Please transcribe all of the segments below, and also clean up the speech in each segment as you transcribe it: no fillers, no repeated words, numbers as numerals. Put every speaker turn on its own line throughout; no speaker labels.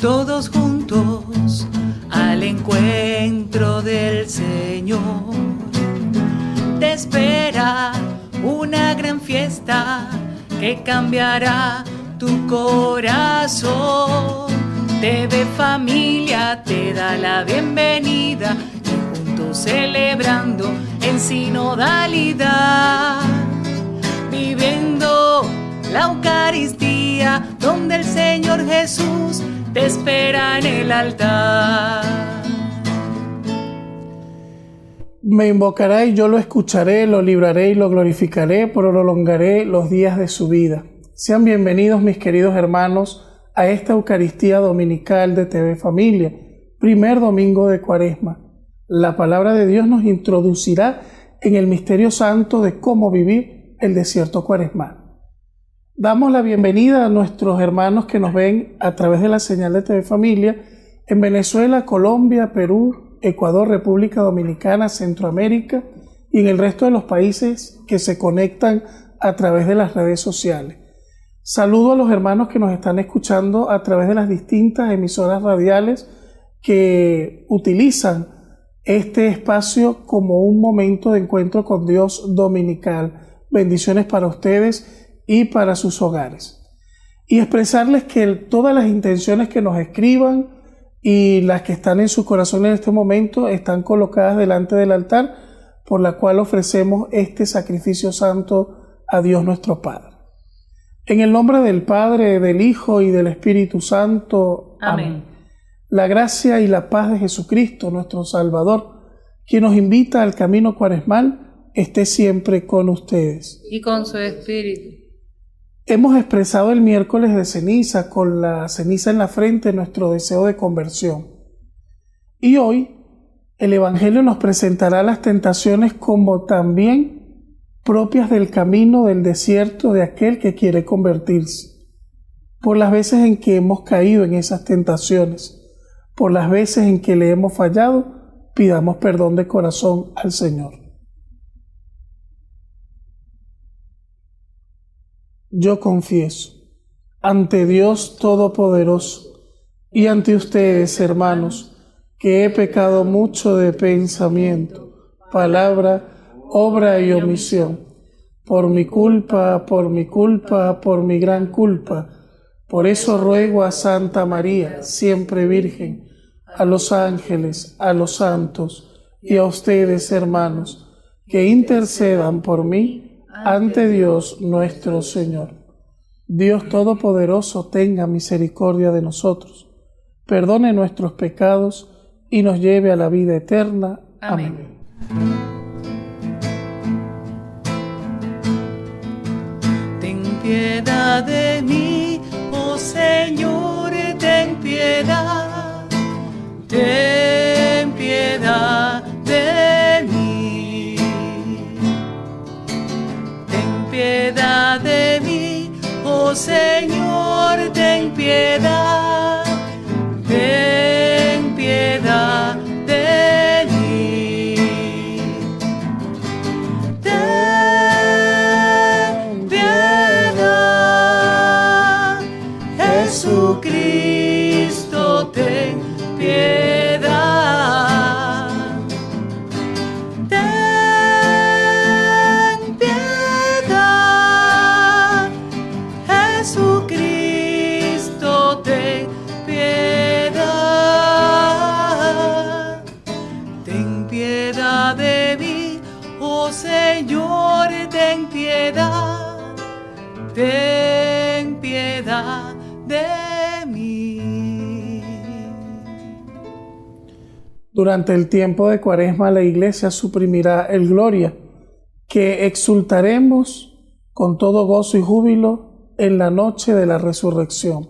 todos juntos al encuentro del Señor. Te espera una gran fiesta que cambiará tu corazón. TV Familia te da la bienvenida y juntos celebrando en sinodalidad, viviendo la Eucaristía, donde el Señor Jesús te espera en el altar.
Me invocará y yo lo escucharé, lo libraré y lo glorificaré, prolongaré los días de su vida. Sean bienvenidos, mis queridos hermanos, a esta Eucaristía Dominical de TV Familia, primer domingo de Cuaresma. La palabra de Dios nos introducirá en el misterio santo de cómo vivir el desierto cuaresmal. Damos la bienvenida a nuestros hermanos que nos ven a través de la señal de TV Familia en Venezuela, Colombia, Perú, Ecuador, República Dominicana, Centroamérica y en el resto de los países que se conectan a través de las redes sociales. Saludo a los hermanos que nos están escuchando a través de las distintas emisoras radiales que utilizan este espacio como un momento de encuentro con Dios dominical. Bendiciones para ustedes y para sus hogares. Y expresarles que todas las intenciones que nos escriban y las que están en su corazón en este momento están colocadas delante del altar, por la cual ofrecemos este sacrificio santo a Dios nuestro Padre. En el nombre del Padre, del Hijo y del Espíritu Santo. Amén. La gracia y la paz de Jesucristo, nuestro Salvador, quien nos invita al camino cuaresmal, esté siempre con ustedes.
Y con su Espíritu.
Hemos expresado el miércoles de ceniza, con la ceniza en la frente, nuestro deseo de conversión. Y hoy el Evangelio nos presentará las tentaciones como también propias del camino del desierto de aquel que quiere convertirse. Por las veces en que hemos caído en esas tentaciones, por las veces en que le hemos fallado, pidamos perdón de corazón al Señor. Yo confieso ante Dios Todopoderoso y ante ustedes, hermanos, que he pecado mucho de pensamiento, palabra, obra y omisión, por mi culpa, por mi gran culpa. Por eso ruego a Santa María, siempre Virgen, a los ángeles, a los santos y a ustedes, hermanos, que intercedan por mí ante Dios nuestro Señor. Dios Todopoderoso tenga misericordia de nosotros, perdone nuestros pecados y nos lleve a la vida eterna. Amén.
Ten piedad de mí, oh Señor, ten piedad. Ten piedad de mí. Ten piedad de mí, oh Señor, ten piedad. Ten piedad de mí. Ten piedad, Jesucristo, ten piedad. Ten piedad, Jesucristo, ten piedad. Ten piedad de mí, oh Señor, ten piedad. Ten piedad de mí.
Durante el tiempo de Cuaresma la Iglesia suprimirá el Gloria, que exultaremos con todo gozo y júbilo en la noche de la resurrección,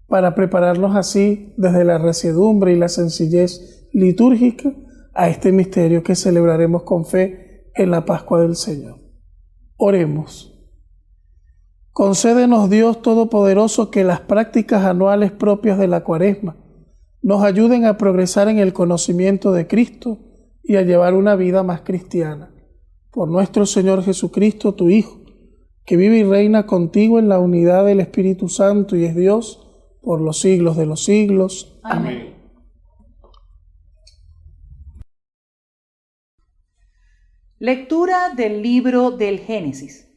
para prepararnos así desde la resiedumbre y la sencillez litúrgica a este misterio que celebraremos con fe en la Pascua del Señor. Oremos. Concédenos, Dios Todopoderoso, que las prácticas anuales propias de la Cuaresma nos ayuden a progresar en el conocimiento de Cristo y a llevar una vida más cristiana. Por nuestro Señor Jesucristo, tu Hijo, que vive y reina contigo en la unidad del Espíritu Santo y es Dios por los siglos de los siglos.
Amén. Lectura del libro del Génesis.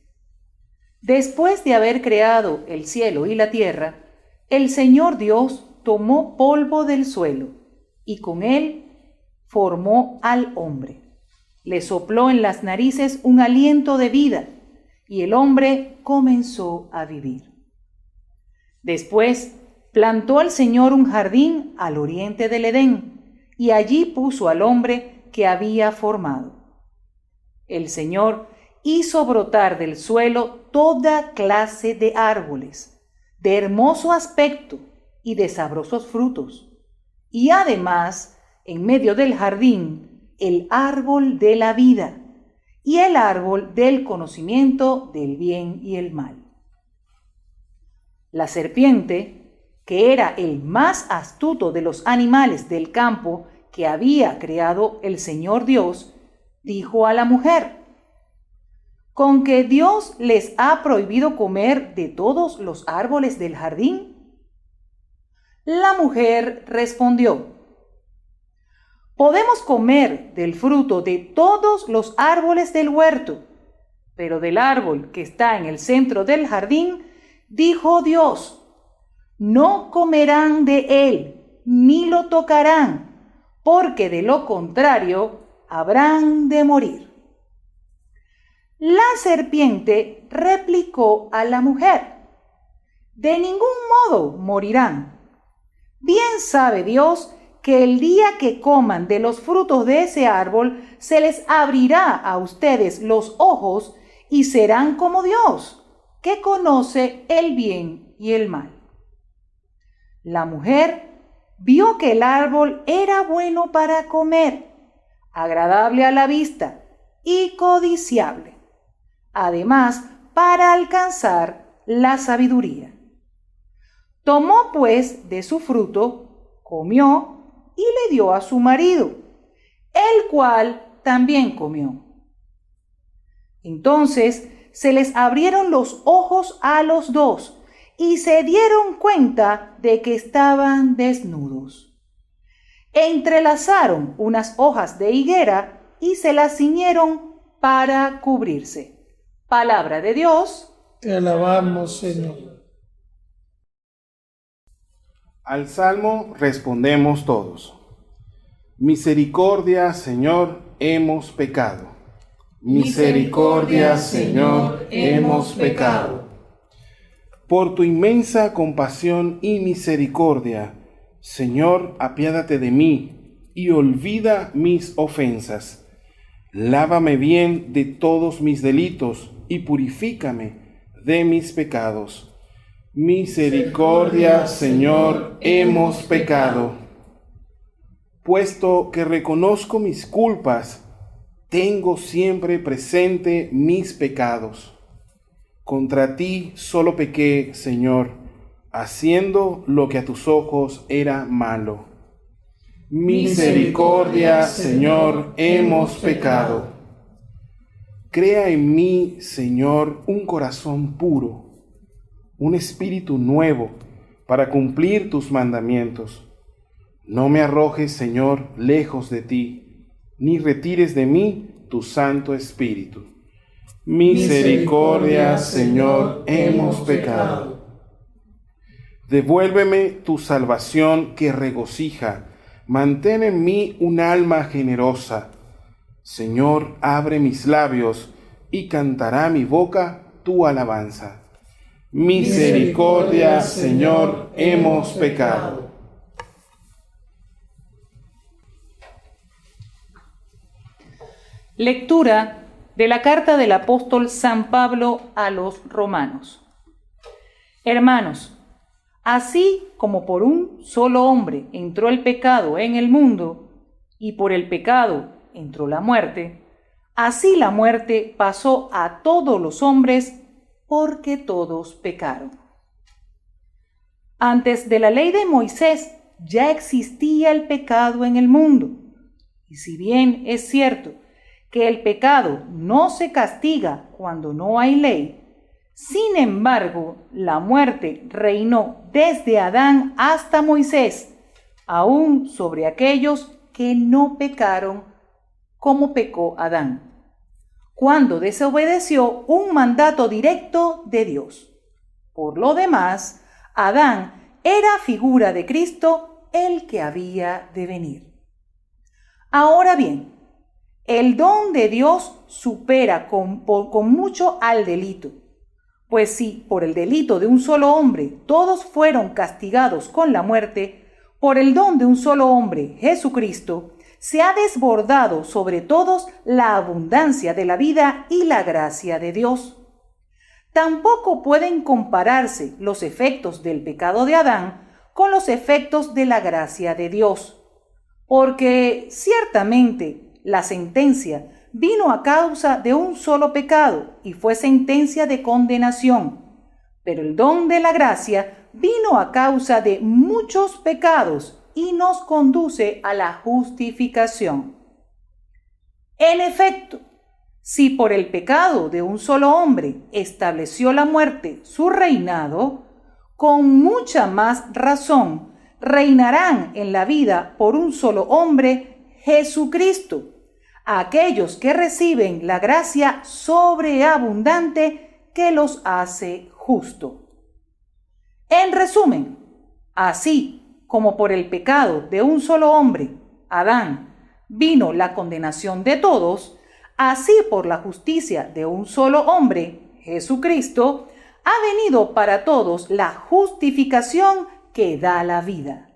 Después de haber creado el cielo y la tierra, el Señor Dios tomó polvo del suelo y con él formó al hombre. Le sopló en las narices un aliento de vida y el hombre comenzó a vivir. Después plantó el Señor un jardín al oriente del Edén y allí puso al hombre que había formado. El Señor hizo brotar del suelo toda clase de árboles, de hermoso aspecto y de sabrosos frutos, y además, en medio del jardín, el árbol de la vida y el árbol del conocimiento del bien y el mal. La serpiente, que era el más astuto de los animales del campo que había creado el Señor Dios, dijo a la mujer: ¿con que Dios les ha prohibido comer de todos los árboles del jardín? La mujer respondió: podemos comer del fruto de todos los árboles del huerto, pero del árbol que está en el centro del jardín, dijo Dios: no comerán de él, ni lo tocarán, porque de lo contrario habrán de morir. La serpiente replicó a la mujer: de ningún modo morirán. Bien sabe Dios que el día que coman de los frutos de ese árbol, se les abrirá a ustedes los ojos y serán como Dios, que conoce el bien y el mal. La mujer vio que el árbol era bueno para comer, agradable a la vista y codiciable, además para alcanzar la sabiduría. Tomó pues de su fruto, comió y le dio a su marido, el cual también comió. Entonces se les abrieron los ojos a los dos y se dieron cuenta de que estaban desnudos. Entrelazaron unas hojas de higuera y se las ciñeron para cubrirse. Palabra de Dios.
Te alabamos, Señor.
Al Salmo respondemos todos: misericordia, Señor, hemos pecado. Misericordia, Señor, hemos pecado. Por tu inmensa compasión y misericordia, Señor, apiádate de mí y olvida mis ofensas. Lávame bien de todos mis delitos y purifícame de mis pecados. Misericordia, Señor, hemos pecado. Puesto que reconozco mis culpas, tengo siempre presente mis pecados. Contra ti solo pequé, Señor, haciendo lo que a tus ojos era malo. Misericordia, Señor, hemos pecado. Crea en mí, Señor, un corazón puro, un espíritu nuevo para cumplir tus mandamientos. No me arrojes, Señor, lejos de ti, ni retires de mí tu Santo Espíritu. Misericordia, Señor, hemos pecado. Devuélveme tu salvación que regocija, mantén en mí un alma generosa. Señor, abre mis labios y cantará mi boca tu alabanza. Misericordia, Señor, hemos pecado.
Lectura de la carta del apóstol San Pablo a los romanos. Hermanos, así como por un solo hombre entró el pecado en el mundo, y por el pecado entró la muerte, así la muerte pasó a todos los hombres porque todos pecaron. Antes de la ley de Moisés ya existía el pecado en el mundo, y si bien es cierto que el pecado no se castiga cuando no hay ley, Sin embargo, la muerte reinó desde Adán hasta Moisés, aún sobre aquellos que no pecaron como pecó Adán, cuando desobedeció un mandato directo de Dios. Por lo demás, Adán era figura de Cristo, el que había de venir. Ahora bien, el don de Dios supera con mucho al delito, pues si por el delito de un solo hombre todos fueron castigados con la muerte, por el don de un solo hombre, Jesucristo, se ha desbordado sobre todos la abundancia de la vida y la gracia de Dios. Tampoco pueden compararse los efectos del pecado de Adán con los efectos de la gracia de Dios, porque ciertamente la sentencia vino a causa de un solo pecado y fue sentencia de condenación, pero el don de la gracia vino a causa de muchos pecados y nos conduce a la justificación. En efecto, si por el pecado de un solo hombre estableció la muerte su reinado, con mucha más razón reinarán en la vida por un solo hombre, Jesucristo, aquellos que reciben la gracia sobreabundante que los hace justo. En resumen, así como por el pecado de un solo hombre, Adán, vino la condenación de todos, así por la justicia de un solo hombre, Jesucristo, ha venido para todos la justificación que da la vida.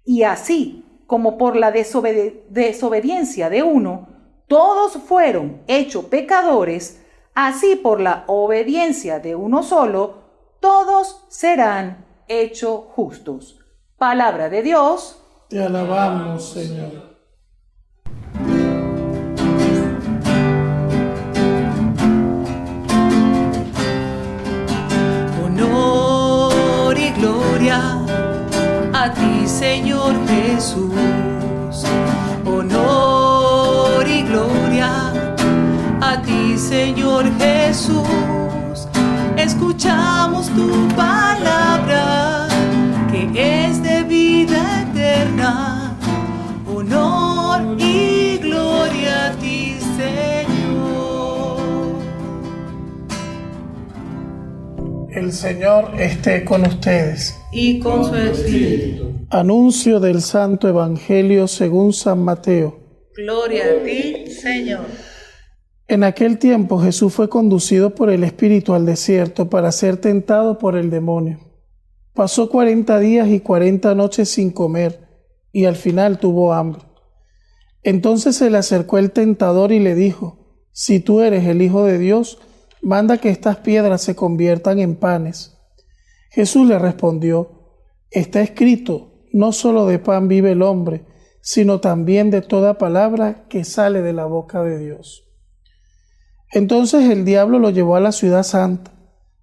Y así como por la desobediencia de uno, todos fueron hechos pecadores, así por la obediencia de uno solo, todos serán hechos justos. Palabra de Dios.
Te alabamos, Señor.
Honor y gloria a ti, Señor Jesús. Honor y gloria a ti, Señor Jesús. Escuchamos tu palabra, que es de vida eterna. Honor y gloria a ti, Señor.
El Señor esté con ustedes.
Y con su espíritu.
Anuncio del Santo Evangelio según San Mateo.
Gloria a ti, Señor.
En aquel tiempo Jesús fue conducido por el Espíritu al desierto para ser tentado por el demonio. Pasó 40 días y 40 noches sin comer, y al final tuvo hambre. Entonces se le acercó el tentador y le dijo: si tú eres el Hijo de Dios, manda que estas piedras se conviertan en panes. Jesús le respondió: está escrito, no solo de pan vive el hombre, sino también de toda palabra que sale de la boca de Dios. Entonces el diablo lo llevó a la ciudad santa,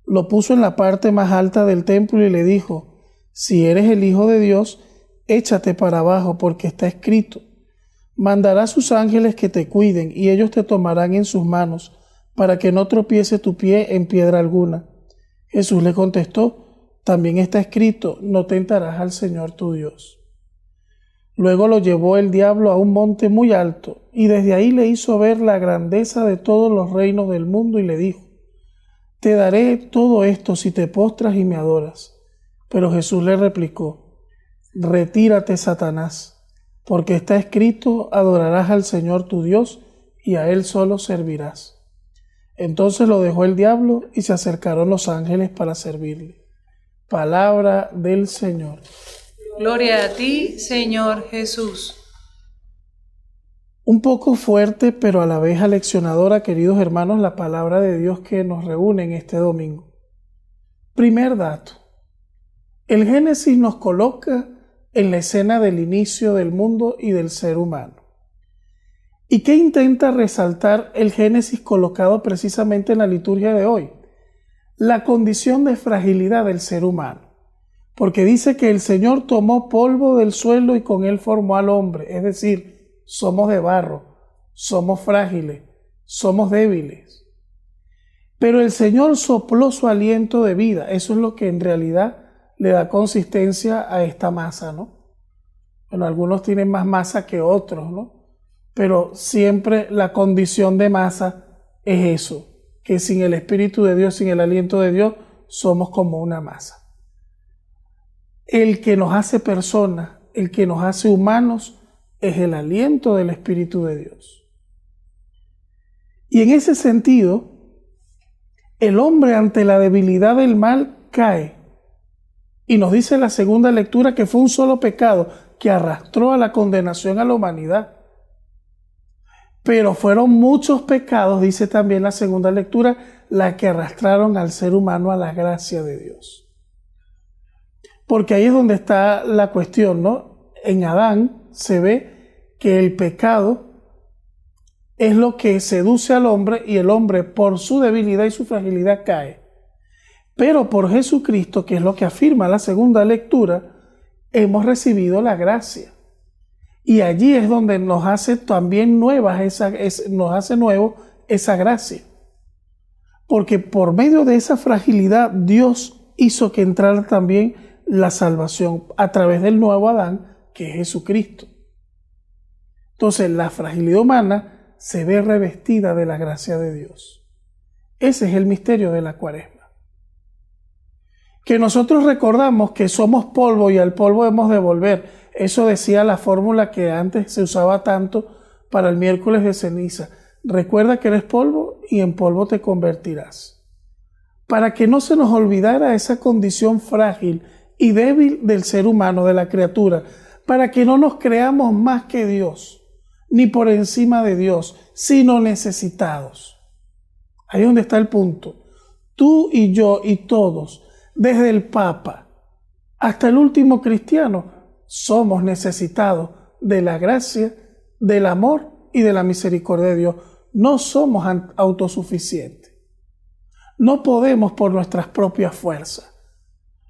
lo puso en la parte más alta del templo y le dijo: si eres el Hijo de Dios, échate para abajo, porque está escrito, mandará a sus ángeles que te cuiden, y ellos te tomarán en sus manos, para que no tropiece tu pie en piedra alguna. Jesús le contestó: también está escrito, no tentarás al Señor tu Dios. Luego lo llevó el diablo a un monte muy alto, y desde ahí le hizo ver la grandeza de todos los reinos del mundo y le dijo: te daré todo esto si te postras y me adoras. Pero Jesús le replicó: retírate, Satanás, porque está escrito, adorarás al Señor tu Dios y a Él solo servirás. Entonces lo dejó el diablo y se acercaron los ángeles para servirle. Palabra del Señor.
Gloria a ti, Señor Jesús.
Un poco fuerte, pero a la vez aleccionadora, queridos hermanos, la palabra de Dios que nos reúne en este domingo. Primer dato. El Génesis nos coloca en la escena del inicio del mundo y del ser humano. ¿Y qué intenta resaltar el Génesis colocado precisamente en la liturgia de hoy? La condición de fragilidad del ser humano. Porque dice que el Señor tomó polvo del suelo y con él formó al hombre, es decir, somos de barro, somos frágiles, somos débiles. Pero el Señor sopló su aliento de vida. Eso es lo que en realidad le da consistencia a esta masa, ¿no? Bueno, algunos tienen más masa que otros, ¿no? Pero siempre la condición de masa es eso, que sin el Espíritu de Dios, sin el aliento de Dios, somos como una masa. El que nos hace personas, el que nos hace humanos, es el aliento del Espíritu de Dios. Y en ese sentido, el hombre ante la debilidad del mal cae. Y nos dice la segunda lectura que fue un solo pecado que arrastró a la condenación a la humanidad. Pero fueron muchos pecados, dice también la segunda lectura, la que arrastraron al ser humano a la gracia de Dios. Porque ahí es donde está la cuestión, ¿no? En Adán se ve que el pecado es lo que seduce al hombre y el hombre por su debilidad y su fragilidad cae. Pero por Jesucristo, que es lo que afirma la segunda lectura, hemos recibido la gracia. Y allí es donde nos hace también nos hace nuevo esa gracia. Porque por medio de esa fragilidad Dios hizo que entrara también la salvación a través del nuevo Adán, que es Jesucristo. Entonces la fragilidad humana se ve revestida de la gracia de Dios. Ese es el misterio de la Cuaresma. Que nosotros recordamos que somos polvo y al polvo hemos de volver. Eso decía la fórmula que antes se usaba tanto para el miércoles de ceniza. Recuerda que eres polvo y en polvo te convertirás. Para que no se nos olvidara esa condición frágil y débil del ser humano, de la criatura, para que no nos creamos más que Dios, ni por encima de Dios, sino necesitados. Ahí es donde está el punto. Tú y yo y todos, desde el Papa hasta el último cristiano, somos necesitados de la gracia, del amor y de la misericordia de Dios. No somos autosuficientes. No podemos por nuestras propias fuerzas.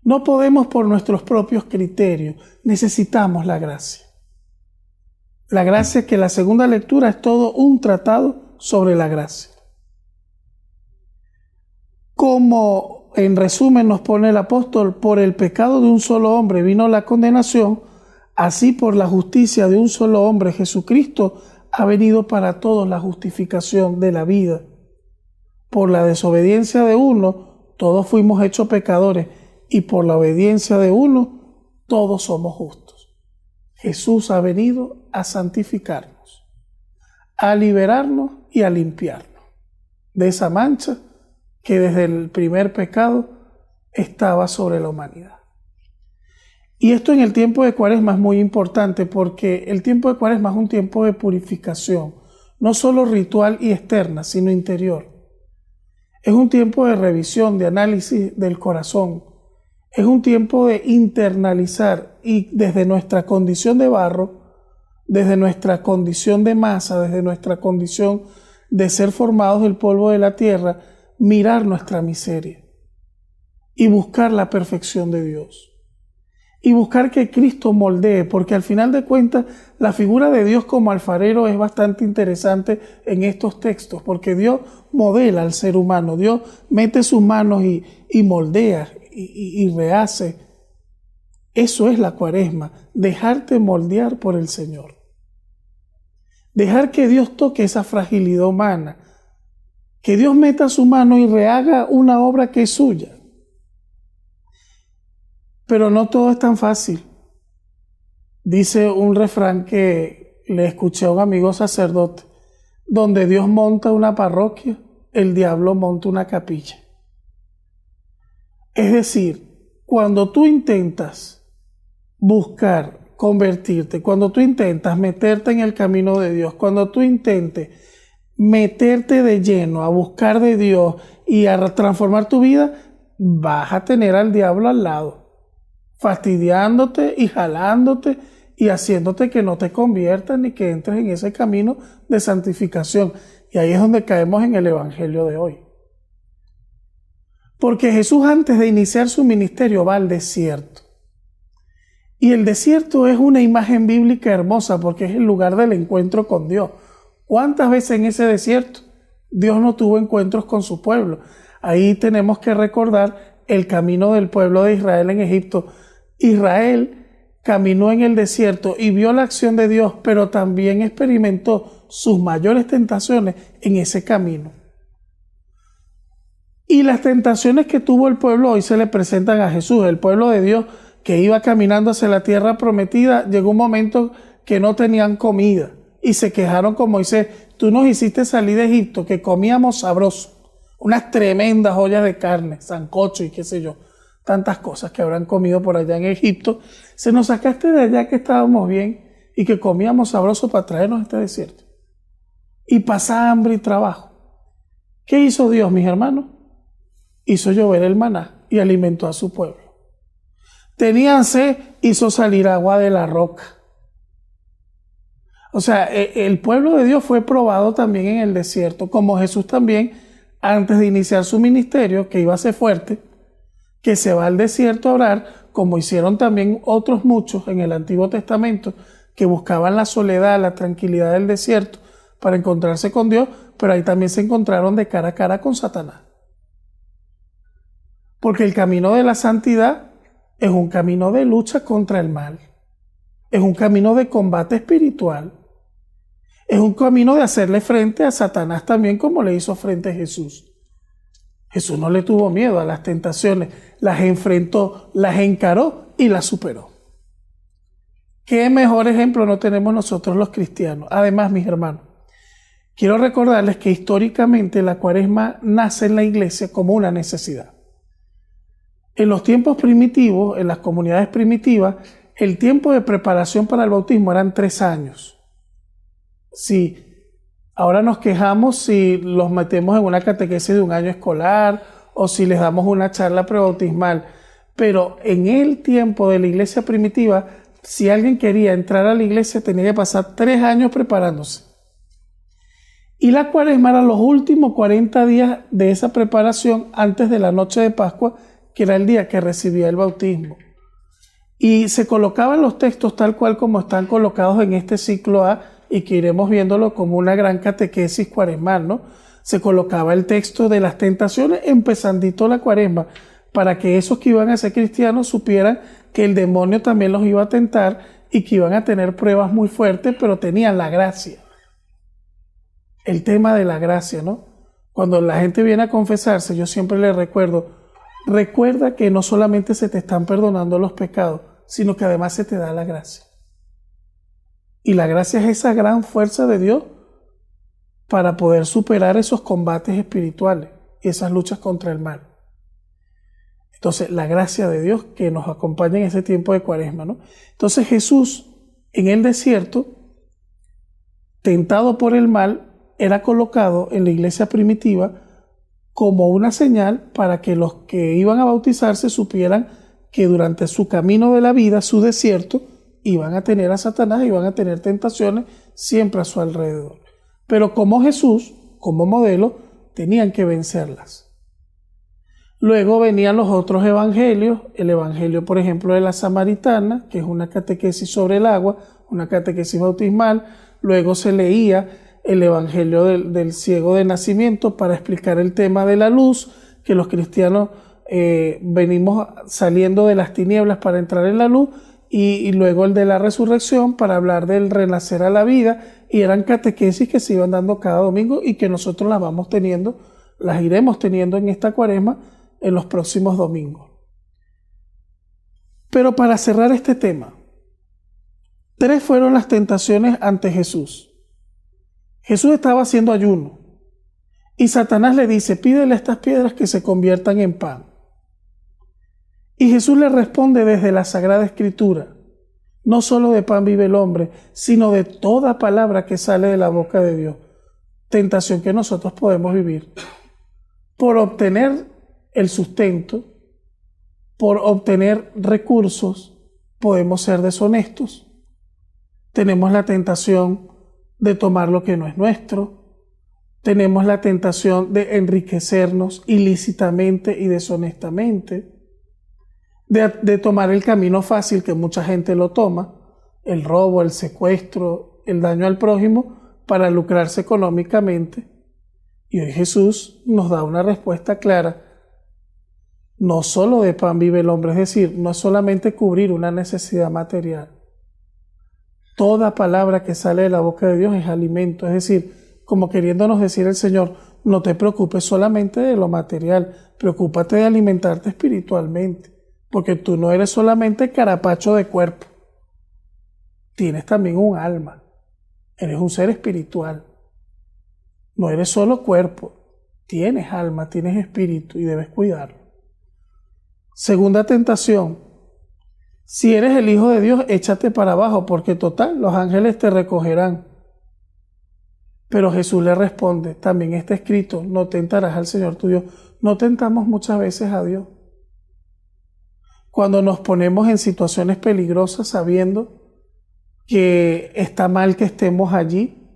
No podemos por nuestros propios criterios. Necesitamos la gracia. La gracia, que la segunda lectura es todo un tratado sobre la gracia. Como en resumen nos pone el apóstol, por el pecado de un solo hombre vino la condenación, así por la justicia de un solo hombre, Jesucristo, ha venido para todos la justificación de la vida. Por la desobediencia de uno, todos fuimos hechos pecadores, y por la obediencia de uno, todos somos justos. Jesús ha venido a santificarnos, a liberarnos y a limpiarnos de esa mancha que desde el primer pecado estaba sobre la humanidad. Y esto en el tiempo de Cuaresma es muy importante porque el tiempo de Cuaresma es un tiempo de purificación, no solo ritual y externa, sino interior. Es un tiempo de revisión, de análisis del corazón. Es un tiempo de internalizar y desde nuestra condición de barro, desde nuestra condición de masa, desde nuestra condición de ser formados del polvo de la tierra, mirar nuestra miseria y buscar la perfección de Dios. Y buscar que Cristo moldee, porque al final de cuentas la figura de Dios como alfarero es bastante interesante en estos textos, porque Dios modela al ser humano, Dios mete sus manos y moldea y rehace. Eso es la Cuaresma, dejarte moldear por el Señor. Dejar que Dios toque esa fragilidad humana, que Dios meta su mano y rehaga una obra que es suya. Pero no todo es tan fácil. Dice un refrán que le escuché a un amigo sacerdote, donde Dios monta una parroquia, el diablo monta una capilla. Es decir, cuando tú intentas buscar convertirte, cuando tú intentas meterte en el camino de Dios, cuando tú intentes meterte de lleno a buscar de Dios y a transformar tu vida, vas a tener al diablo al lado, fastidiándote y jalándote y haciéndote que no te conviertas ni que entres en ese camino de santificación. Y ahí es donde caemos en el evangelio de hoy. Porque Jesús, antes de iniciar su ministerio, va al desierto. Y el desierto es una imagen bíblica hermosa porque es el lugar del encuentro con Dios. ¿Cuántas veces en ese desierto Dios no tuvo encuentros con su pueblo. Ahí tenemos que recordar el camino del pueblo de Israel en Egipto. Israel caminó en el desierto y vio la acción de Dios, pero también experimentó sus mayores tentaciones en ese camino. Y las tentaciones que tuvo el pueblo hoy se le presentan a Jesús. El pueblo de Dios que iba caminando hacia la tierra prometida, llegó un momento que no tenían comida y se quejaron con Moisés: tú nos hiciste salir de Egipto, que comíamos sabroso, unas tremendas ollas de carne, sancocho y qué sé yo, tantas cosas que habrán comido por allá en Egipto. Se nos sacaste de allá que estábamos bien y que comíamos sabroso para traernos a este desierto y pasar hambre y trabajo. ¿Qué hizo Dios, mis hermanos? Hizo llover el maná y alimentó a su pueblo. Tenían sed, hizo salir agua de la roca. O sea, el pueblo de Dios fue probado también en el desierto, como Jesús también, antes de iniciar su ministerio, que iba a ser fuerte, que se va al desierto a orar, como hicieron también otros muchos en el Antiguo Testamento, que buscaban la soledad, la tranquilidad del desierto para encontrarse con Dios, pero ahí también se encontraron de cara a cara con Satanás. Porque el camino de la santidad es un camino de lucha contra el mal. Es un camino de combate espiritual. Es un camino de hacerle frente a Satanás también, como le hizo frente a Jesús. Jesús no le tuvo miedo a las tentaciones, las enfrentó, las encaró y las superó. ¿Qué mejor ejemplo no tenemos nosotros los cristianos? Además, mis hermanos, quiero recordarles que históricamente la Cuaresma nace en la iglesia como una necesidad. En los tiempos primitivos, en las comunidades primitivas, el tiempo de preparación para el bautismo eran 3 años. Si ahora nos quejamos si los metemos en una catequesis de un año escolar o si les damos una charla prebautismal, pero en el tiempo de la iglesia primitiva, si alguien quería entrar a la iglesia tenía que pasar 3 años preparándose. Y la Cuaresma eran los últimos 40 días de esa preparación antes de la noche de Pascua, que era el día que recibía el bautismo. Y se colocaban los textos tal cual como están colocados en este ciclo A, y que iremos viéndolo como una gran catequesis cuaresmal, ¿no? Se colocaba el texto de las tentaciones empezandito la Cuaresma, para que esos que iban a ser cristianos supieran que el demonio también los iba a tentar y que iban a tener pruebas muy fuertes, pero tenían la gracia. El tema de la gracia, ¿no? Cuando la gente viene a confesarse, yo siempre les recuerda que no solamente se te están perdonando los pecados, sino que además se te da la gracia. Y la gracia es esa gran fuerza de Dios para poder superar esos combates espirituales y esas luchas contra el mal. Entonces, la gracia de Dios que nos acompaña en ese tiempo de Cuaresma, ¿no? Entonces, Jesús en el desierto, tentado por el mal, era colocado en la iglesia primitiva como una señal para que los que iban a bautizarse supieran que durante su camino de la vida, su desierto, iban a tener a Satanás, iban a tener tentaciones siempre a su alrededor. Pero como Jesús, como modelo, tenían que vencerlas. Luego venían los otros evangelios, el evangelio, por ejemplo, de la Samaritana, que es una catequesis sobre el agua, una catequesis bautismal. Luego se leía el evangelio del ciego de nacimiento para explicar el tema de la luz, que los cristianos venimos saliendo de las tinieblas para entrar en la luz, y luego el de la resurrección para hablar del renacer a la vida, y eran catequesis que se iban dando cada domingo y que nosotros las iremos teniendo en esta Cuaresma en los próximos domingos. Pero para cerrar este tema, 3 fueron las tentaciones ante Jesús. Jesús estaba haciendo ayuno y Satanás le dice: pídele a estas piedras que se conviertan en pan. Y Jesús le responde desde la Sagrada Escritura: no solo de pan vive el hombre, sino de toda palabra que sale de la boca de Dios. Tentación que nosotros podemos vivir. Por obtener el sustento, por obtener recursos, podemos ser deshonestos. Tenemos la tentación de tomar lo que no es nuestro. Tenemos la tentación de enriquecernos ilícitamente y deshonestamente. De tomar el camino fácil que mucha gente lo toma, el robo, el secuestro, el daño al prójimo para lucrarse económicamente. Y hoy Jesús nos da una respuesta clara. No solo de pan vive el hombre, es decir, no es solamente cubrir una necesidad material. Toda palabra que sale de la boca de Dios es alimento, es decir, como queriéndonos decir el Señor, no te preocupes solamente de lo material, preocúpate de alimentarte espiritualmente, porque tú no eres solamente carapacho de cuerpo, tienes también un alma, eres un ser espiritual, no eres solo cuerpo, tienes alma, tienes espíritu y debes cuidarlo. Segunda tentación, si eres el Hijo de Dios, échate para abajo, porque total, los ángeles te recogerán. Pero Jesús le responde, también está escrito, no tentarás al Señor tu Dios. No tentamos muchas veces a Dios. Cuando nos ponemos en situaciones peligrosas sabiendo que está mal que estemos allí,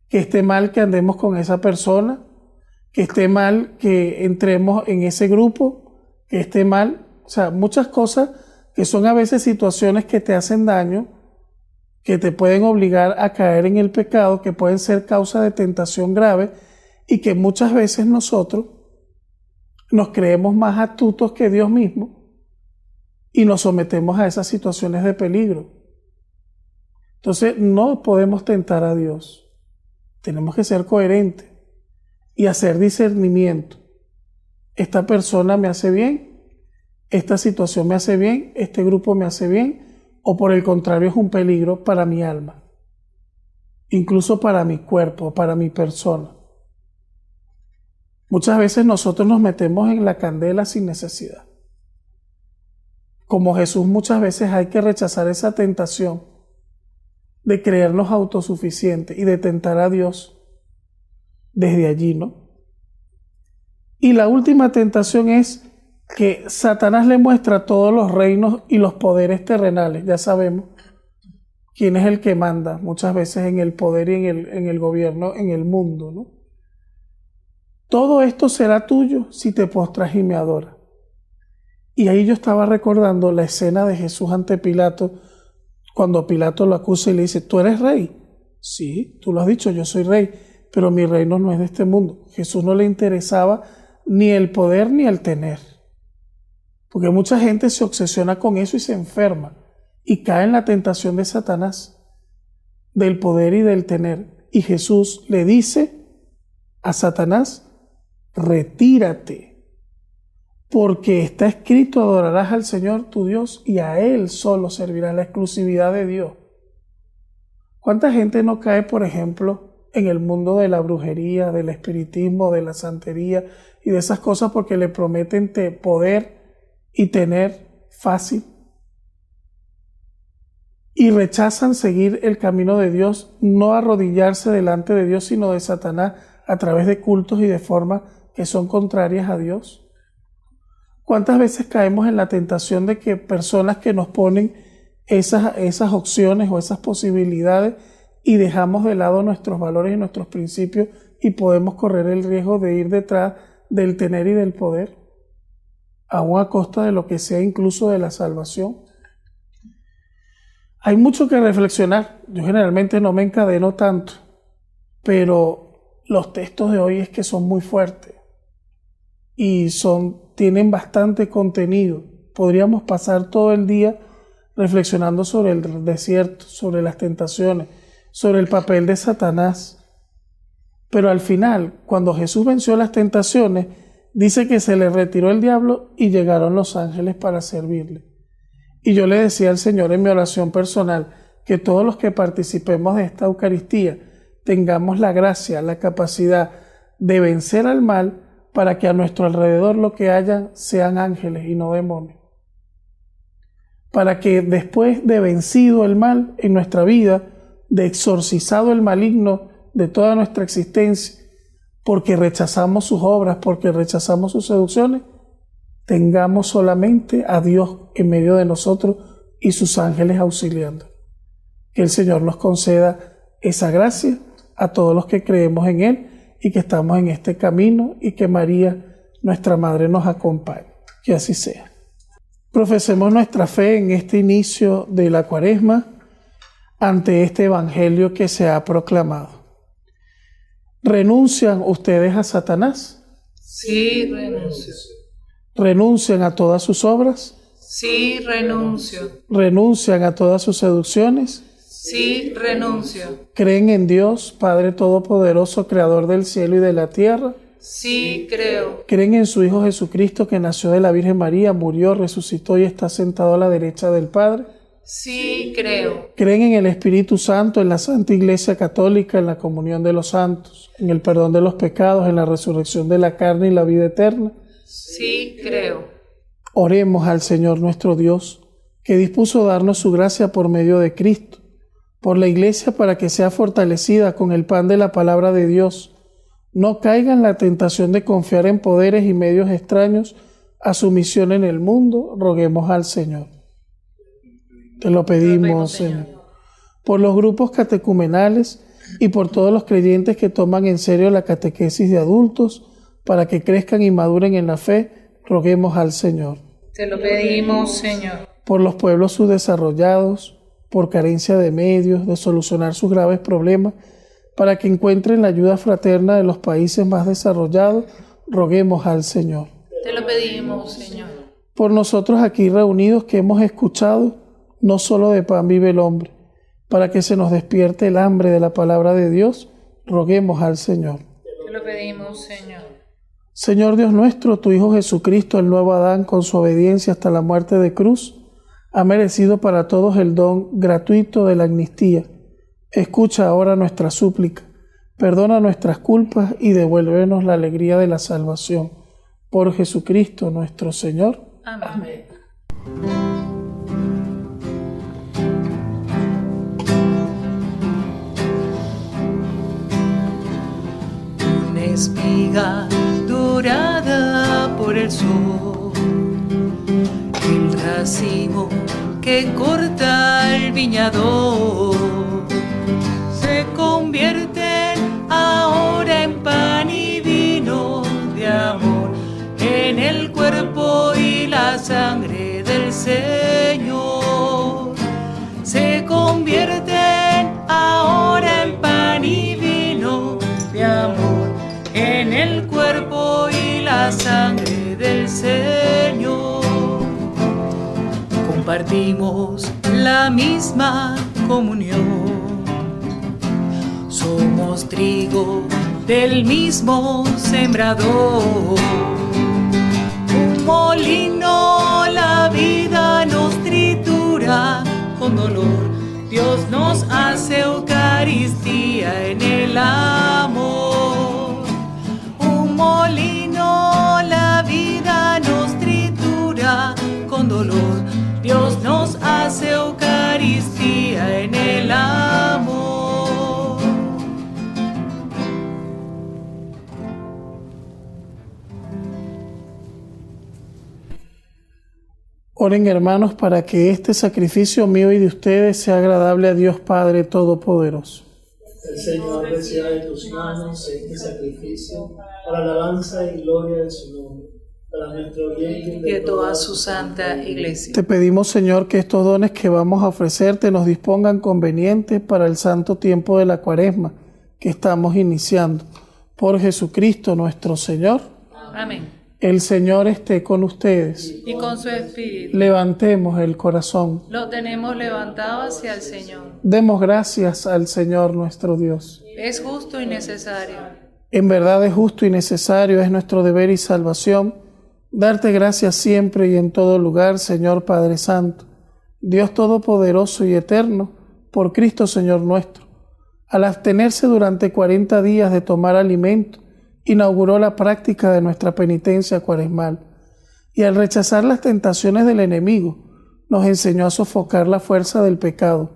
que esté mal que andemos con esa persona, que esté mal que entremos en ese grupo, que esté mal, o sea, muchas cosas que son a veces situaciones que te hacen daño, que te pueden obligar a caer en el pecado, que pueden ser causa de tentación grave y que muchas veces nosotros nos creemos más astutos que Dios mismo y nos sometemos a esas situaciones de peligro. Entonces no podemos tentar a Dios. Tenemos que ser coherentes y hacer discernimiento. Esta persona me hace bien, esta situación me hace bien, este grupo me hace bien, o por el contrario es un peligro para mi alma, incluso para mi cuerpo, para mi persona. Muchas veces nosotros nos metemos en la candela sin necesidad. Como Jesús, muchas veces hay que rechazar esa tentación de creernos autosuficientes y de tentar a Dios desde allí, ¿no? Y la última tentación es que Satanás le muestra todos los reinos y los poderes terrenales. Ya sabemos quién es el que manda muchas veces en el poder y en el gobierno, en el mundo, ¿no? Todo esto será tuyo si te postras y me adoras. Y ahí yo estaba recordando la escena de Jesús ante Pilato, cuando Pilato lo acusa y le dice, ¿tú eres rey? Sí, tú lo has dicho, yo soy rey, pero mi reino no es de este mundo. Jesús no le interesaba ni el poder ni el tener. Porque mucha gente se obsesiona con eso y se enferma y cae en la tentación de Satanás, del poder y del tener. Y Jesús le dice a Satanás, retírate, porque está escrito, adorarás al Señor tu Dios y a Él solo servirás, la exclusividad de Dios. ¿Cuánta gente no cae, por ejemplo, en el mundo de la brujería, del espiritismo, de la santería y de esas cosas porque le prometen poder y tener fácil y rechazan seguir el camino de Dios, no arrodillarse delante de Dios, sino de Satanás a través de cultos y de formas que son contrarias a Dios? ¿Cuántas veces caemos en la tentación de que personas que nos ponen esas opciones o esas posibilidades y dejamos de lado nuestros valores y nuestros principios y podemos correr el riesgo de ir detrás del tener y del poder, aún a costa de lo que sea, incluso de la salvación? Hay mucho que reflexionar. Yo generalmente no me encadeno tanto, pero los textos de hoy es que son muy fuertes y tienen bastante contenido. Podríamos pasar todo el día reflexionando sobre el desierto, sobre las tentaciones, sobre el papel de Satanás. Pero al final, cuando Jesús venció las tentaciones, dice que se le retiró el diablo y llegaron los ángeles para servirle. Y yo le decía al Señor en mi oración personal que todos los que participemos de esta Eucaristía tengamos la gracia, la capacidad de vencer al mal para que a nuestro alrededor lo que haya sean ángeles y no demonios. Para que después de vencido el mal en nuestra vida, de exorcizado el maligno de toda nuestra existencia, porque rechazamos sus obras, porque rechazamos sus seducciones, tengamos solamente a Dios en medio de nosotros y sus ángeles auxiliando. Que el Señor nos conceda esa gracia a todos los que creemos en Él y que estamos en este camino, y que María, nuestra Madre, nos acompañe. Que así sea. Profesemos nuestra fe en este inicio de la Cuaresma ante este Evangelio que se ha proclamado. ¿Renuncian ustedes a Satanás?
Sí, renuncio.
¿Renuncian a todas sus obras?
Sí, renuncio.
¿Renuncian a todas sus seducciones?
Sí, renuncio.
¿Creen en Dios, Padre Todopoderoso, Creador del cielo y de la tierra?
Sí, creo.
¿Creen en su Hijo Jesucristo, que nació de la Virgen María, murió, resucitó y está sentado a la derecha del Padre?
Sí, creo.
¿Creen en el Espíritu Santo, en la Santa Iglesia Católica, en la comunión de los santos, en el perdón de los pecados, en la resurrección de la carne y la vida eterna?
Sí, creo.
Oremos al Señor nuestro Dios, que dispuso darnos su gracia por medio de Cristo, por la Iglesia, para que sea fortalecida con el pan de la palabra de Dios. No caiga en la tentación de confiar en poderes y medios extraños a su misión en el mundo. Roguemos al Señor. Te lo pedimos, Señor. Por los grupos catecumenales y por todos los creyentes que toman en serio la catequesis de adultos, para que crezcan y maduren en la fe, roguemos al Señor.
Te lo pedimos, Señor.
Por los pueblos subdesarrollados, por carencia de medios, de solucionar sus graves problemas, para que encuentren la ayuda fraterna de los países más desarrollados, roguemos al Señor.
Te lo pedimos, Señor.
Por nosotros aquí reunidos, que hemos escuchado, no solo de pan vive el hombre, para que se nos despierte el hambre de la palabra de Dios, roguemos al Señor.
Te lo pedimos, Señor.
Señor Dios nuestro, tu Hijo Jesucristo, el nuevo Adán, con su obediencia hasta la muerte de cruz, ha merecido para todos el don gratuito de la amnistía. Escucha ahora nuestra súplica, perdona nuestras culpas y devuélvenos la alegría de la salvación. Por Jesucristo nuestro Señor.
Amén. Una espiga dorada por el sol, el racimo que corta el viñador, se convierten ahora en pan y vino de amor, en el cuerpo y la sangre del Señor. Se convierten ahora en pan y vino de amor, en el cuerpo y la sangre del Señor. Compartimos la misma comunión, somos trigo del mismo sembrador. Un molino la vida nos tritura con dolor, Dios nos hace Eucaristía en el amor. Un molino la vida nos tritura con dolor, Dios nos hace Eucaristía en el amor.
Oren, hermanos, para que este sacrificio mío y de ustedes sea agradable a Dios Padre Todopoderoso.
El Señor reciba de tus manos este sacrificio para la alabanza y gloria de su nombre, para nuestro bien y
de toda su santa iglesia.
Te pedimos, Señor, que estos dones que vamos a ofrecerte nos dispongan convenientes para el santo tiempo de la Cuaresma que estamos iniciando. Por Jesucristo nuestro Señor.
Amén.
El Señor esté con ustedes.
Y con su espíritu.
Levantemos el corazón.
Lo tenemos levantado hacia el Señor.
Demos gracias al Señor nuestro Dios.
Es justo y necesario.
En verdad es justo y necesario, es nuestro deber y salvación, darte gracias siempre y en todo lugar, Señor Padre Santo, Dios Todopoderoso y Eterno, por Cristo Señor nuestro. Al abstenerse durante 40 días de tomar alimento, inauguró la práctica de nuestra penitencia cuaresmal, y al rechazar las tentaciones del enemigo, nos enseñó a sofocar la fuerza del pecado.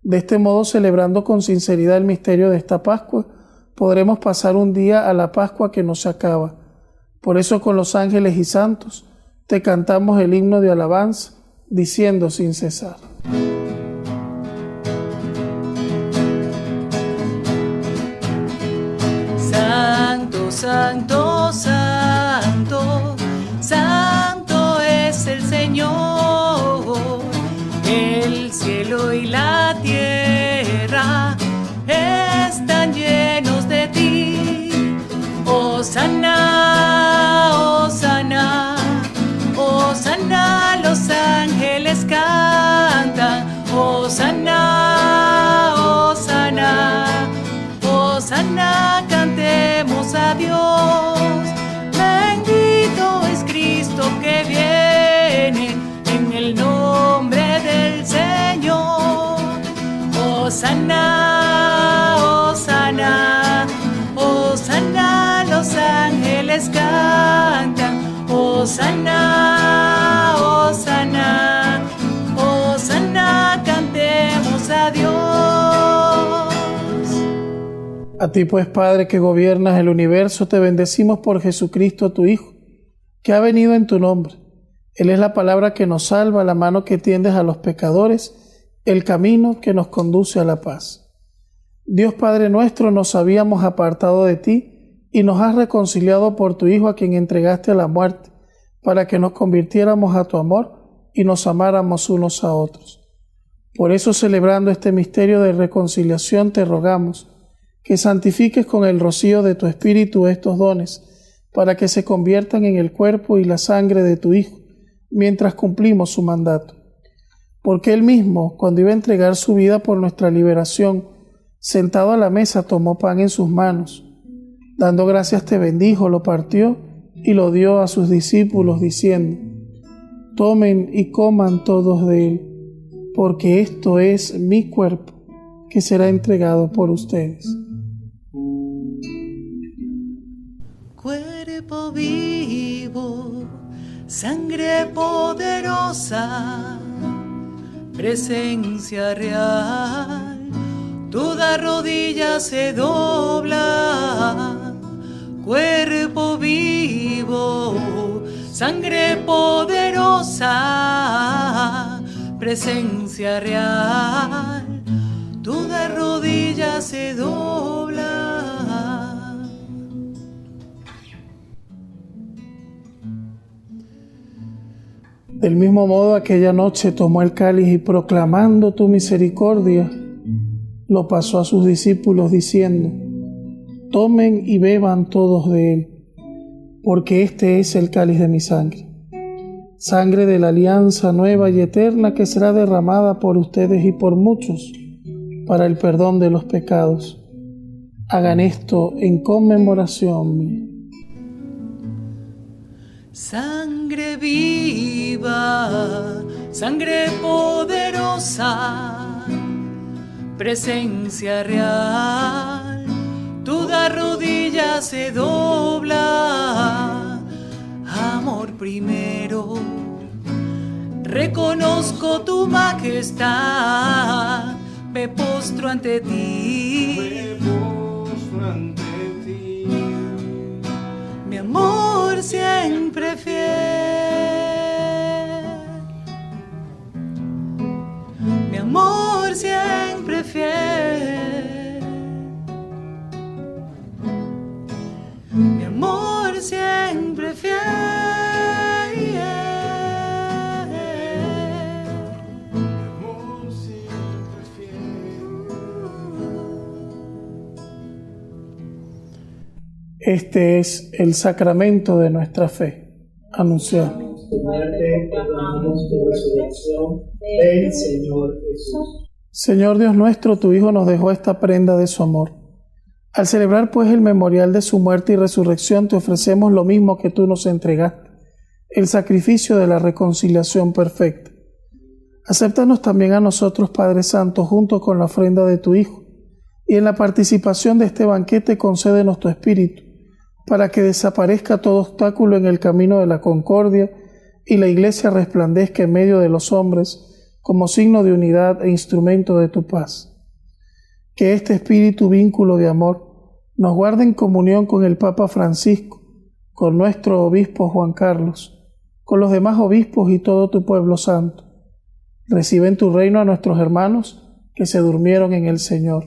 De este modo, celebrando con sinceridad el misterio de esta Pascua, podremos pasar un día a la Pascua que no se acaba. Por eso, con los ángeles y santos, te cantamos el himno de alabanza, diciendo sin cesar.
Santo, santo, santo, santo es el Señor. El cielo y la tierra están llenos de ti. Hosana, Hosana, Hosana, los ángeles cantan. Hosana, Hosana, Hosana, cantemos a Dios. Bendito es Cristo que viene en el nombre del Señor. Hosana, Hosana, Hosana, los ángeles cantan. Hosana, Hosana, Hosana, cantemos a Dios.
A ti pues, Padre, que gobiernas el universo, te bendecimos por Jesucristo, tu Hijo, que ha venido en tu nombre. Él es la palabra que nos salva, la mano que tiendes a los pecadores, el camino que nos conduce a la paz. Dios Padre nuestro, nos habíamos apartado de ti y nos has reconciliado por tu Hijo, a quien entregaste a la muerte, para que nos convirtiéramos a tu amor y nos amáramos unos a otros. Por eso, celebrando este misterio de reconciliación, te rogamos que santifiques con el rocío de tu Espíritu estos dones, para que se conviertan en el cuerpo y la sangre de tu Hijo, mientras cumplimos su mandato. Porque Él mismo, cuando iba a entregar su vida por nuestra liberación, sentado a la mesa, tomó pan en sus manos. Dando gracias te bendijo, lo partió y lo dio a sus discípulos, diciendo: tomen y coman todos de él, porque esto es mi cuerpo, que será entregado por ustedes.
Cuerpo vivo, sangre poderosa, presencia real, toda rodilla se dobla. Cuerpo vivo, sangre poderosa, presencia real, toda rodilla se dobla.
Del mismo modo, aquella noche tomó el cáliz y, proclamando tu misericordia, lo pasó a sus discípulos, diciendo: tomen y beban todos de él, porque este es el cáliz de mi sangre, sangre de la alianza nueva y eterna, que será derramada por ustedes y por muchos para el perdón de los pecados. Hagan esto en conmemoración mía.
Sangre viva, sangre poderosa, presencia real, toda rodilla se dobla. Amor primero, reconozco tu majestad, me postro ante ti. Mi amor siempre fiel, mi amor siempre fiel, mi amor siempre fiel.
Este es el sacramento de nuestra fe. Anunciamos
tu muerte, proclamamos tu resurrección. Ven, Señor Jesús.
Señor Dios nuestro, tu Hijo nos dejó esta prenda de su amor. Al celebrar pues el memorial de su muerte y resurrección, te ofrecemos lo mismo que tú nos entregaste, el sacrificio de la reconciliación perfecta. Acéptanos también a nosotros, Padre Santo, junto con la ofrenda de tu Hijo, y en la participación de este banquete concédenos tu Espíritu, para que desaparezca todo obstáculo en el camino de la concordia y la Iglesia resplandezca en medio de los hombres como signo de unidad e instrumento de tu paz. Que este espíritu vínculo de amor nos guarde en comunión con el Papa Francisco, con nuestro obispo Juan Carlos, con los demás obispos y todo tu pueblo santo. Recibe en tu reino a nuestros hermanos que se durmieron en el Señor,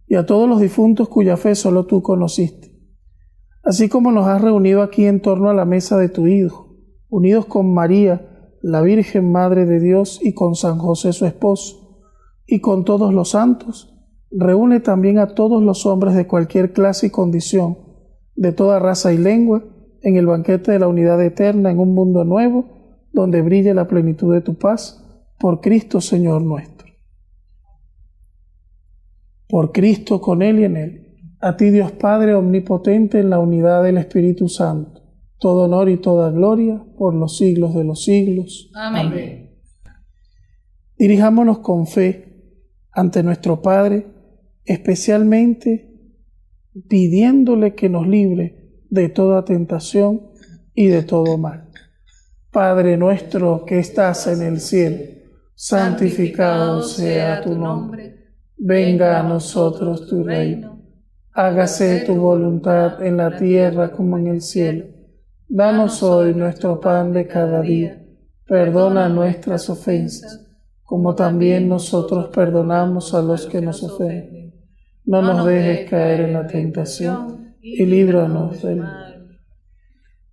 y a todos los difuntos cuya fe solo tú conociste. Así como nos has reunido aquí en torno a la mesa de tu Hijo, unidos con María, la Virgen Madre de Dios, y con San José su esposo, y con todos los santos, reúne también a todos los hombres de cualquier clase y condición, de toda raza y lengua, en el banquete de la unidad eterna, en un mundo nuevo, donde brille la plenitud de tu paz, por Cristo Señor nuestro. Por Cristo, con Él y en Él, a ti Dios Padre omnipotente, en la unidad del Espíritu Santo, todo honor y toda gloria por los siglos de los siglos.
Amén.
Dirijámonos con fe ante nuestro Padre, especialmente pidiéndole que nos libre de toda tentación y de todo mal. Padre nuestro que estás en el cielo, santificado sea tu nombre. Venga a nosotros tu reino. Hágase tu voluntad en la tierra como en el cielo. Danos hoy nuestro pan de cada día. Perdona nuestras ofensas, como también nosotros perdonamos a los que nos ofenden. No nos dejes caer en la tentación y líbranos del mal.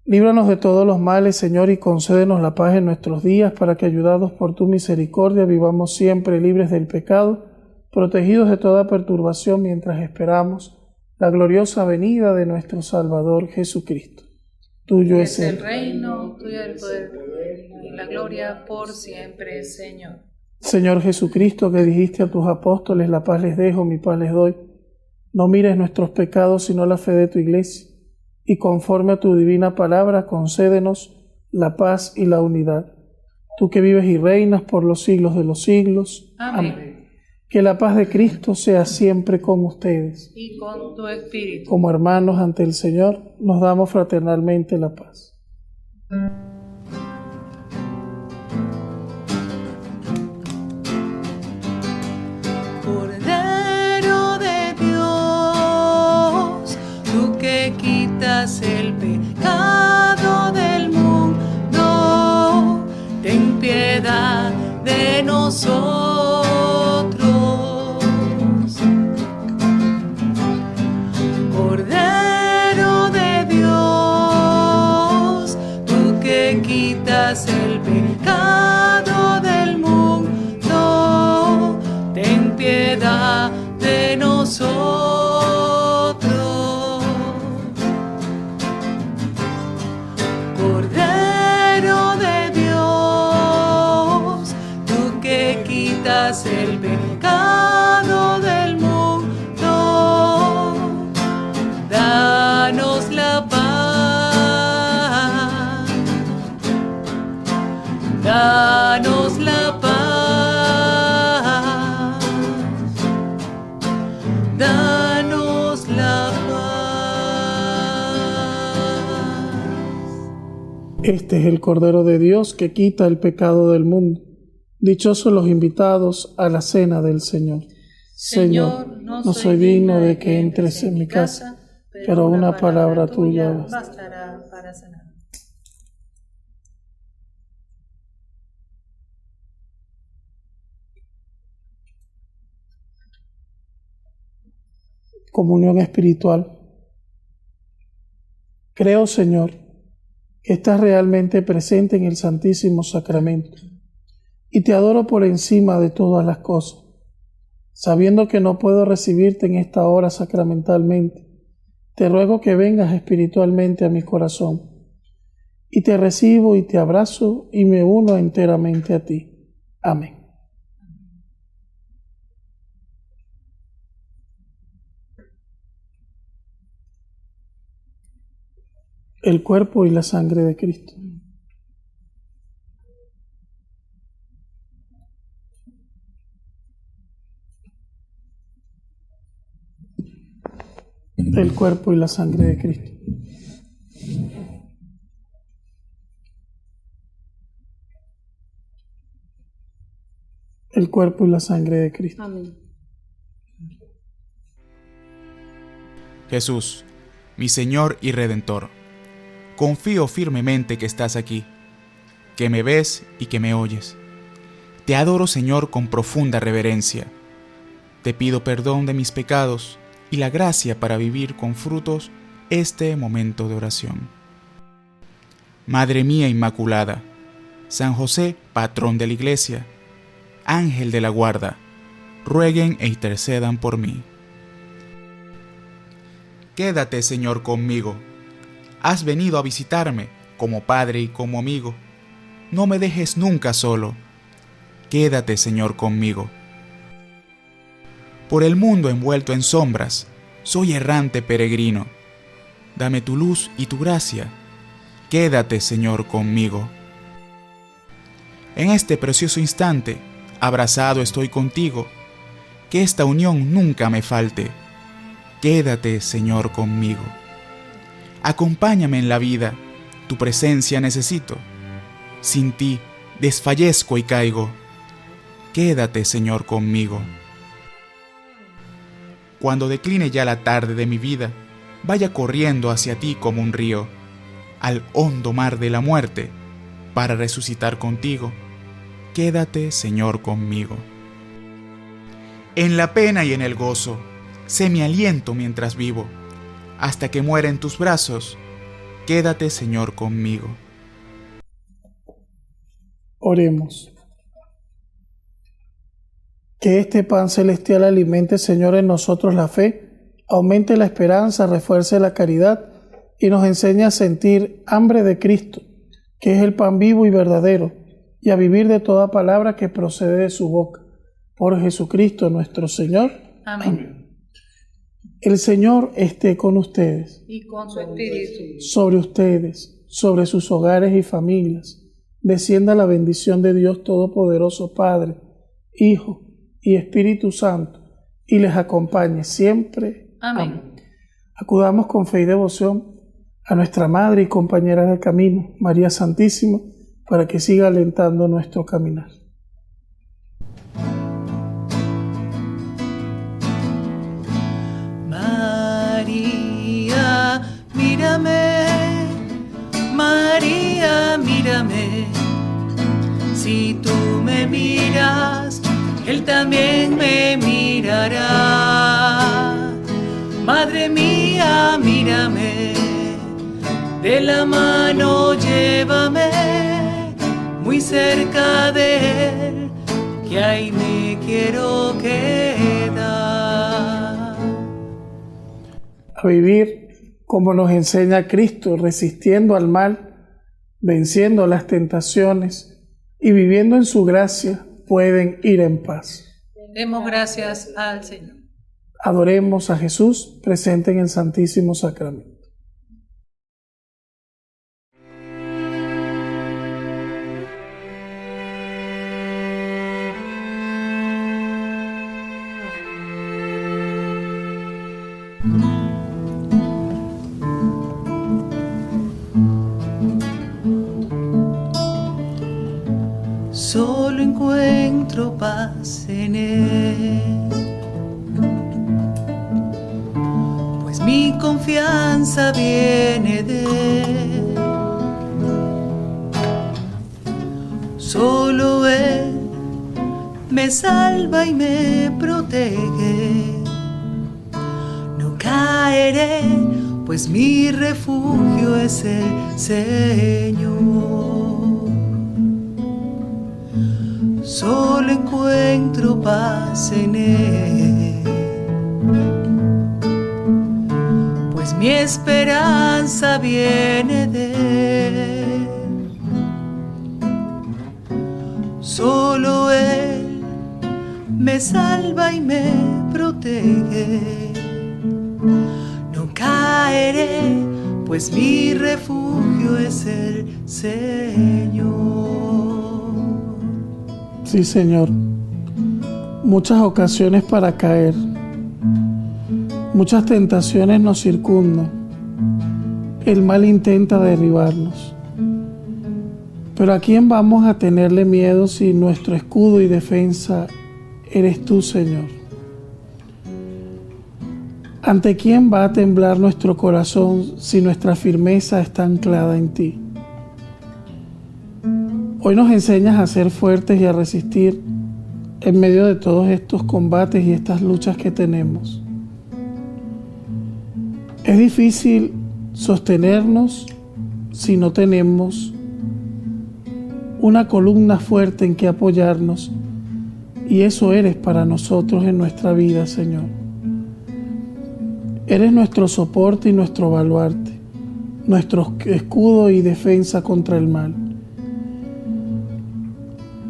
Líbranos de todos los males, Señor, y concédenos la paz en nuestros días, para que, ayudados por tu misericordia, vivamos siempre libres del pecado, protegidos de toda perturbación, mientras esperamos la gloriosa venida de nuestro Salvador Jesucristo. Tuyo es el
reino, tuyo el poder y la gloria por siempre, Señor.
Señor Jesucristo, que dijiste a tus apóstoles: la paz les dejo, mi paz les doy. No mires nuestros pecados, sino la fe de tu Iglesia, y conforme a tu divina palabra, concédenos la paz y la unidad. Tú que vives y reinas por los siglos de los siglos.
Amén.
Que la paz de Cristo sea siempre con ustedes.
Y con tu espíritu.
Como hermanos ante el Señor, nos damos fraternalmente la paz.
Cordero de Dios, tú que quitas el pecado del mundo, ten piedad de nosotros. Cordero de Dios, tú que quitas el pecado del mundo, ten piedad de nosotros. Cordero de Dios, tú que quitas el pecado del mundo, danos la paz, danos la paz, danos la paz.
Este es el Cordero de Dios que quita el pecado del mundo. Dichosos los invitados a la cena del Señor. Señor, no soy digno de que entres en mi casa, pero una palabra tuya
bastará para sanar.
Comunión espiritual. Creo, Señor, que estás realmente presente en el Santísimo Sacramento, y te adoro por encima de todas las cosas. Sabiendo que no puedo recibirte en esta hora sacramentalmente, te ruego que vengas espiritualmente a mi corazón, y te recibo y te abrazo y me uno enteramente a ti. Amén. El cuerpo y la sangre de Cristo. El cuerpo y la sangre de Cristo. El cuerpo y la sangre de Cristo.
Amén.
Jesús, mi Señor y Redentor, confío firmemente que estás aquí, que me ves y que me oyes. Te adoro, Señor, con profunda reverencia. Te pido perdón de mis pecados y la gracia para vivir con frutos este momento de oración. Madre mía Inmaculada, San José, patrón de la Iglesia, Ángel de la guarda, rueguen e intercedan por mí. Quédate, Señor, conmigo. Has venido a visitarme como padre y como amigo. No me dejes nunca solo. Quédate, Señor, conmigo. Por el mundo envuelto en sombras, soy errante peregrino. Dame tu luz y tu gracia. Quédate, Señor, conmigo. En este precioso instante, abrazado estoy contigo. Que esta unión nunca me falte. Quédate, Señor, conmigo. Acompáñame en la vida, tu presencia necesito. Sin ti desfallezco y caigo. Quédate, Señor, conmigo. Cuando decline ya la tarde de mi vida, vaya corriendo hacia ti como un río, al hondo mar de la muerte, para resucitar contigo. Quédate, Señor, conmigo. En la pena y en el gozo, sé mi aliento mientras vivo, hasta que muera en tus brazos. Quédate, Señor, conmigo.
Oremos. Que este pan celestial alimente, Señor, en nosotros la fe, aumente la esperanza, refuerce la caridad y nos enseñe a sentir hambre de Cristo, que es el pan vivo y verdadero, y a vivir de toda palabra que procede de su boca. Por Jesucristo nuestro Señor.
Amén.
El Señor esté con ustedes.
Y con su espíritu.
Sobre ustedes, sobre sus hogares y familias, descienda la bendición de Dios Todopoderoso, Padre, Hijo y Espíritu Santo, y les acompañe siempre.
Amén.
Acudamos con fe y devoción a nuestra Madre y compañera del camino, María Santísima, para que siga alentando nuestro caminar.
María, mírame, María, mírame. Si tú me miras, Él también me mirará. Madre mía, mírame, de la mano llévame, muy cerca de Él, que ahí me quiero quedar.
A vivir como nos enseña Cristo, resistiendo al mal, venciendo las tentaciones y viviendo en su gracia, pueden ir en paz.
Demos gracias al Señor.
Adoremos a Jesús presente en el Santísimo Sacramento.
Solo encuentro paz en Él, pues mi confianza viene de Él. Solo Él me salva y me protege. No caeré, pues mi refugio es el Señor. Solo encuentro paz en Él, pues mi esperanza viene de Él. Solo Él me salva y me protege. No caeré, pues mi refugio es el Señor.
Sí, Señor. Muchas ocasiones para caer. Muchas tentaciones nos circundan. El mal intenta derribarnos. Pero ¿a quién vamos a tenerle miedo si nuestro escudo y defensa eres tú, Señor? ¿Ante quién va a temblar nuestro corazón si nuestra firmeza está anclada en ti? Hoy nos enseñas a ser fuertes y a resistir en medio de todos estos combates y estas luchas que tenemos. Es difícil sostenernos si no tenemos una columna fuerte en que apoyarnos, y eso eres para nosotros en nuestra vida, Señor. Eres nuestro soporte y nuestro baluarte, nuestro escudo y defensa contra el mal.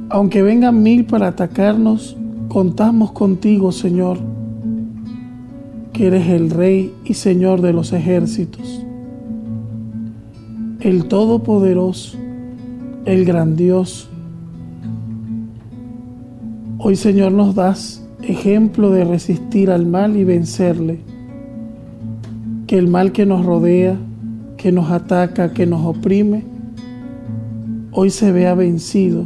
Aunque vengan 1000 para atacarnos, contamos contigo, Señor, que eres el Rey y Señor de los ejércitos, el Todopoderoso, el Grandioso. Hoy, Señor, nos das ejemplo de resistir al mal y vencerle. Que el mal que nos rodea, que nos ataca, que nos oprime, hoy se vea vencido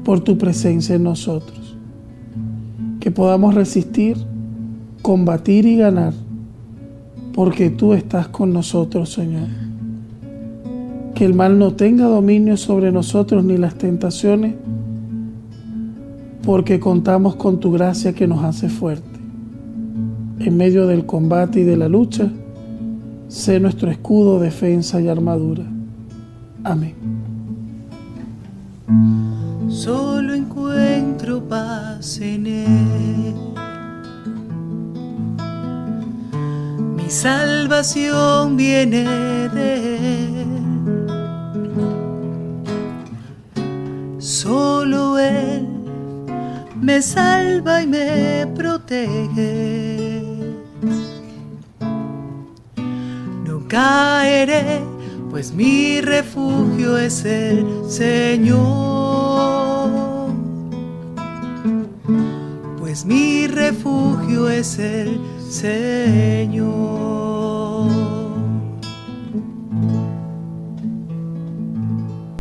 por tu presencia en nosotros. Que podamos resistir, combatir y ganar, porque tú estás con nosotros, Señor. Que el mal no tenga dominio sobre nosotros ni las tentaciones, porque contamos con tu gracia que nos hace fuerte. En medio del combate y de la lucha, sé nuestro escudo, defensa y armadura. Amén.
Solo encuentro paz en Él. Mi salvación viene de Él. Solo Él me salva y me protege. No caeré, pues mi refugio es el Señor. Pues mi refugio es el Señor.